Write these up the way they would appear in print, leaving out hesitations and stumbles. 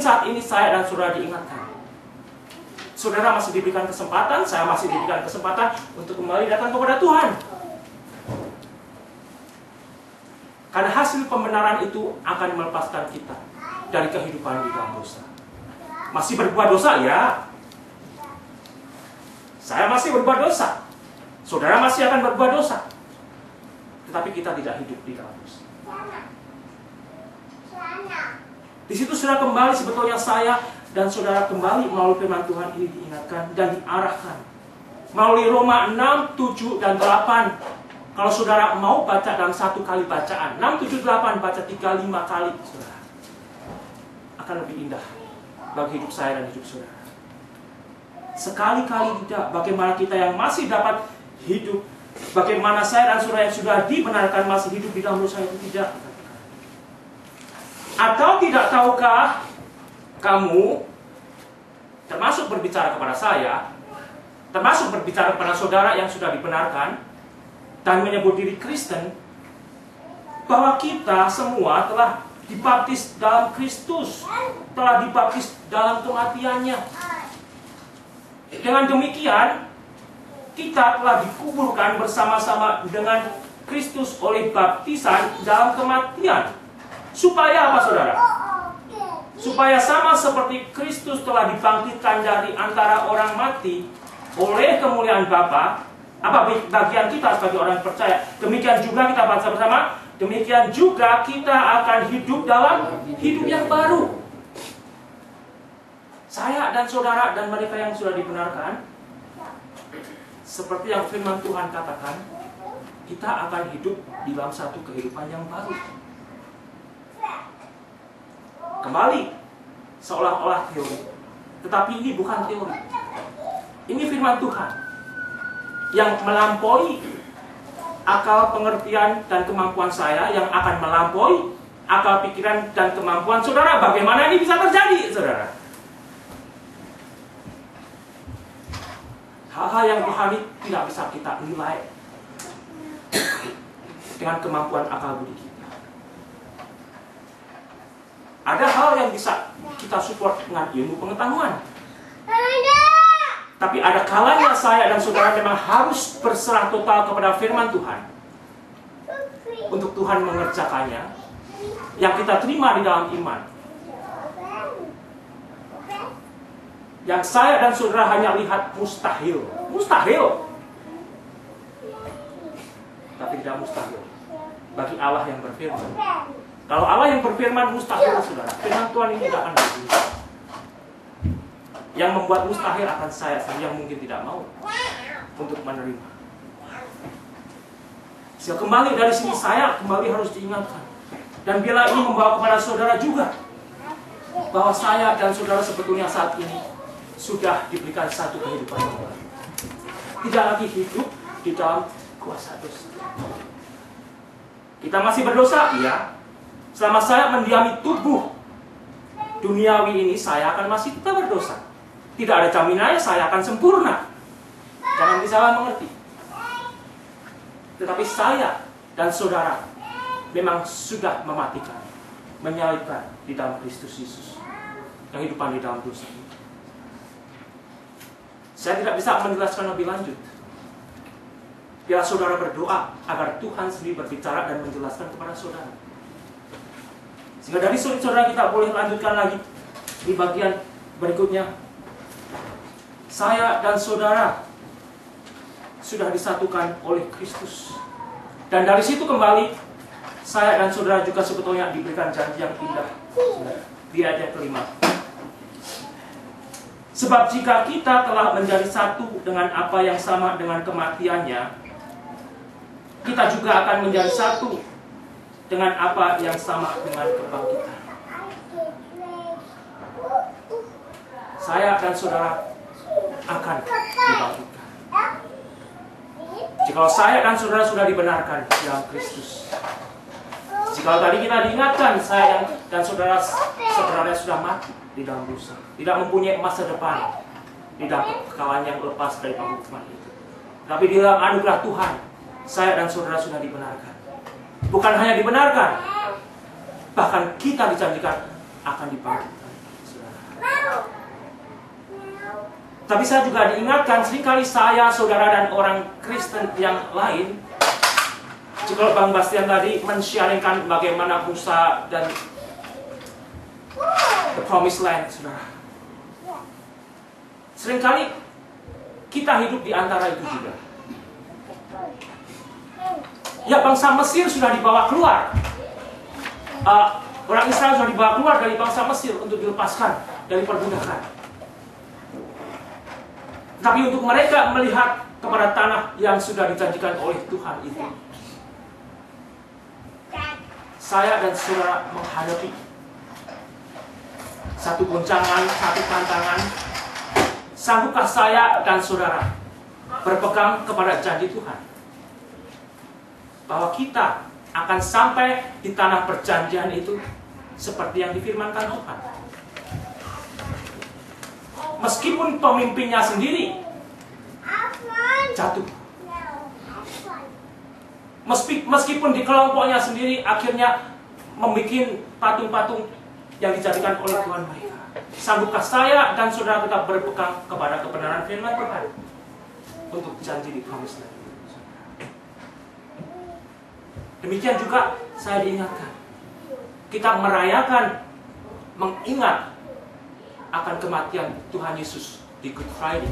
saat ini saya dan saudara diingatkan. Saudara masih diberikan kesempatan, saya masih diberikan kesempatan untuk kembali datang kepada Tuhan. Karena hasil pembenaran itu akan melepaskan kita dari kehidupan di dalam dosa. Masih berbuat dosa ya. Saya masih berbuat dosa. Saudara masih akan berbuat dosa. Tetapi kita tidak hidup di dalam dosa. Di situ sudah kembali sebetulnya saya dan saudara kembali melalui firman Tuhan ini diingatkan dan diarahkan. Melalui Roma 6, 7, dan 8. Kalau saudara mau baca dalam satu kali bacaan, 6, 7, 8, baca 3, 5 kali, saudara, akan lebih indah bagi hidup saya dan hidup saudara. Sekali-kali tidak, bagaimana kita yang masih dapat hidup, bagaimana saya dan saudara yang sudah dibenarkan masih hidup di dalam dosa itu tidak. Atau tidak tahukah kamu, termasuk berbicara kepada saya, termasuk berbicara kepada saudara yang sudah dibenarkan dan menyebut diri Kristen, bahwa kita semua telah dibaptis dalam Kristus, telah dibaptis dalam kematiannya. Dengan demikian, kita telah dikuburkan bersama-sama dengan Kristus oleh baptisan dalam kematian. Supaya apa, saudara? Supaya sama seperti Kristus telah dibangkitkan dari antara orang mati oleh kemuliaan Bapa, apa bagian kita sebagai orang percaya, demikian juga kita baca bersama, demikian juga kita akan hidup dalam hidup yang baru. Saya dan saudara dan mereka yang sudah dibenarkan, seperti yang firman Tuhan katakan, kita akan hidup di dalam satu kehidupan yang baru. Kembali, seolah-olah teori. Tetapi ini bukan teori. Ini firman Tuhan yang melampaui akal pengertian dan kemampuan saya, yang akan melampaui akal pikiran dan kemampuan saudara. Bagaimana ini bisa terjadi, saudara? Hal-hal yang rohani tidak bisa kita nilai dengan kemampuan akal budi kita. Ada hal yang bisa kita support dengan ilmu pengetahuan. Tapi ada kalanya saya dan saudara memang harus berserah total kepada firman Tuhan untuk Tuhan mengerjakannya yang kita terima di dalam iman. Yang saya dan saudara hanya lihat mustahil. Mustahil. Tapi tidak mustahil bagi Allah yang berfirman. Kalau Allah yang berfirman mustahil, saudara, firman Tuhan ini tidak akan berfirman. Yang membuat mustahil akan saya yang mungkin tidak mau untuk menerima. Sehingga kembali dari sini saya kembali harus diingatkan. Dan bila ini membawa kepada saudara juga, bahwa saya dan saudara sebetulnya saat ini sudah diberikan satu kehidupan yang baru. Tidak lagi hidup di dalam kuasa dosa. Kita masih berdosa, iya. Selama saya mendiami tubuh duniawi ini, saya akan masih tetap berdosa. Tidak ada jaminannya saya akan sempurna. Jangan disalah mengerti. Tetapi saya dan saudara memang sudah mematikan, menyalibkan di dalam Kristus Yesus kehidupan di dalam dosa ini. Saya tidak bisa menjelaskan lebih lanjut. Biar saudara berdoa agar Tuhan sendiri berbicara dan menjelaskan kepada saudara. Sehingga dari sudut saudara kita boleh lanjutkan lagi di bagian berikutnya. Saya dan saudara sudah disatukan oleh Kristus. Dan dari situ kembali, saya dan saudara juga sebetulnya diberikan janji yang indah. Di ayat kelima. Sebab jika kita telah menjadi satu dengan apa yang sama dengan kematiannya, kita juga akan menjadi satu dengan apa yang sama dengan kebangkitan. Saya dan saudara akan dibangkitkan. Jika saya dan saudara sudah dibenarkan dalam Kristus. Jika tadi kita diingatkan, saya dan saudara sebenarnya sudah mati di dalam dosa, tidak mempunyai masa depan di dalam kekalahan yang lepas dari penghukuman itu. Tapi di dalam anugerah Tuhan, saya dan saudara sudah dibenarkan. Bukan hanya dibenarkan, bahkan kita dijanjikan akan dibangkitkan. Tapi saya juga diingatkan, seringkali saya, saudara, dan orang Kristen yang lain, jika Bang Bastian tadi men-sharingkan bagaimana Musa dan the promised land, saudara. Seringkali kita hidup di antara itu juga. Ya, bangsa Mesir sudah dibawa keluar. Orang Israel sudah dibawa keluar dari bangsa Mesir untuk dilepaskan dari perbudakan. Tapi untuk mereka melihat kepada tanah yang sudah dijanjikan oleh Tuhan itu, saya dan saudara menghadapi satu goncangan, satu tantangan. Sanggupkah saya dan saudara berpegang kepada janji Tuhan bahwa kita akan sampai di tanah perjanjian itu seperti yang difirmankan Tuhan? Meskipun pemimpinnya sendiri jatuh, meskipun di kelompoknya sendiri akhirnya membuat patung-patung yang dijadikan oleh Tuhan mereka, sanggupkah saya dan saudara tetap berpegang kepada kebenaran firman Tuhan untuk janji di promised land? Demikian juga saya diingatkan, kita merayakan, mengingat akan kematian Tuhan Yesus di Good Friday.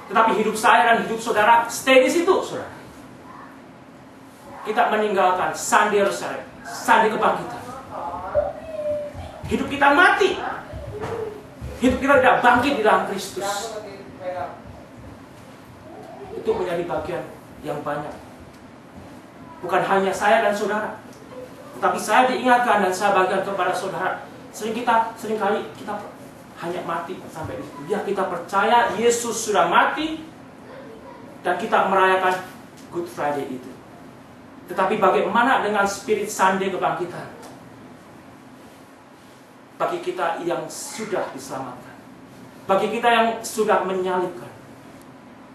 Tetapi hidup saya dan hidup saudara stay di situ, saudara. Kita meninggalkan Sunday Resurrection, Sunday kebangkitan. Hidup kita mati. Hidup kita tidak bangkit di dalam Kristus. Itu menjadi bagian yang banyak. Bukan hanya saya dan saudara, tetapi saya diingatkan dan saya bagikan kepada saudara. Seringkali kita hanya mati sampai di situ. Ya, kita percaya Yesus sudah mati dan kita merayakan Good Friday itu. Tetapi bagaimana dengan spirit Sunday kebangkitan? Bagi kita yang sudah diselamatkan, bagi kita yang sudah menyalibkan,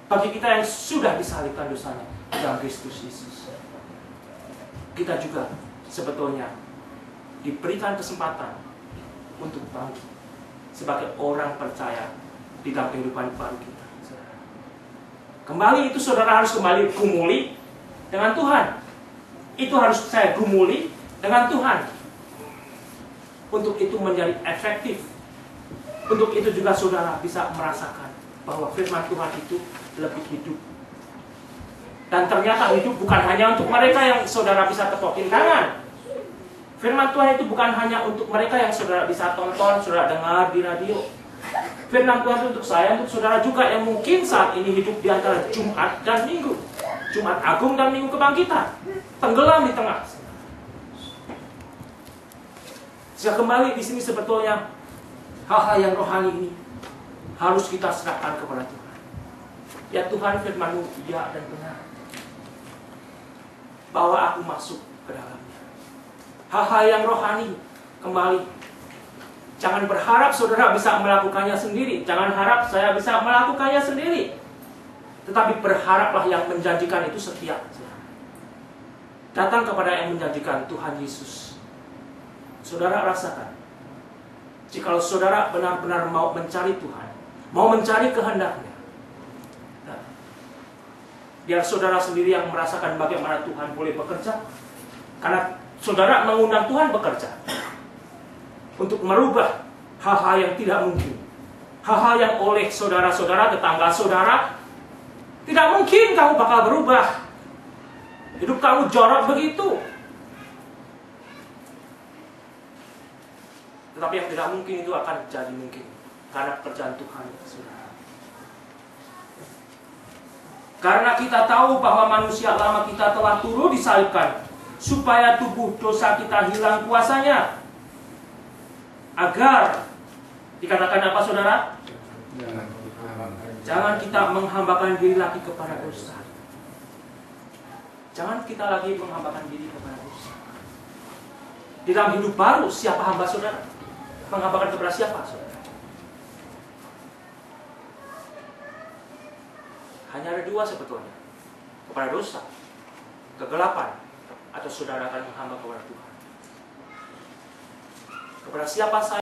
bagi kita yang sudah disalibkan dosanya dalam Kristus Yesus, kita juga sebetulnya diberikan kesempatan untuk bangkit sebagai orang percaya di dalam kehidupan baru kita. Kembali itu saudara harus kembali gumuli dengan Tuhan. Itu harus saya gumuli dengan Tuhan. Untuk itu menjadi efektif. Untuk itu juga saudara bisa merasakan bahwa firman Tuhan itu lebih hidup. Dan ternyata hidup bukan hanya untuk mereka yang saudara bisa tepokin tangan. Firman Tuhan itu bukan hanya untuk mereka yang saudara bisa tonton, saudara dengar di radio. Firman Tuhan itu untuk saya, untuk saudara juga yang mungkin saat ini hidup di antara Jumat dan Minggu. Jumat Agung dan Minggu Kebangkitan. Tenggelam di tengah. Sehingga kembali di sini sebetulnya hal-hal yang rohani ini harus kita serahkan kepada Tuhan. Ya Tuhan, firman-Mu ya dan benar. Bawa aku masuk ke dalamnya. Hal-hal yang rohani kembali. Jangan berharap saudara bisa melakukannya sendiri. Jangan harap saya bisa melakukannya sendiri. Tetapi berharaplah yang menjanjikan itu setia. Datang kepada yang menjanjikan, Tuhan Yesus. Saudara rasakan, jikalau saudara benar-benar mau mencari Tuhan, mau mencari kehendaknya, nah, biar saudara sendiri yang merasakan bagaimana Tuhan boleh bekerja. Karena saudara mengundang Tuhan bekerja untuk merubah hal-hal yang tidak mungkin, hal-hal yang oleh saudara-saudara, tetangga saudara tidak mungkin kamu bakal berubah. Hidup kamu jorok begitu. Tetapi yang tidak mungkin itu akan jadi mungkin karena pekerjaan Tuhan, saudara. Karena kita tahu bahwa manusia lama kita telah turut disalibkan supaya tubuh dosa kita hilang kuasanya. Agar dikatakan apa, saudara? Jangan kita menghambakan diri lagi kepada dosa. Jangan kita lagi menghambakan diri kepada dosa. Di dalam hidup baru, siapa hamba saudara? Menghambakan kepada siapa, saudara? Hanya ada dua sebetulnya. Kepada dosa, kegelapan, atau saudara akan menghamba kepada Tuhan. Kepada siapa saya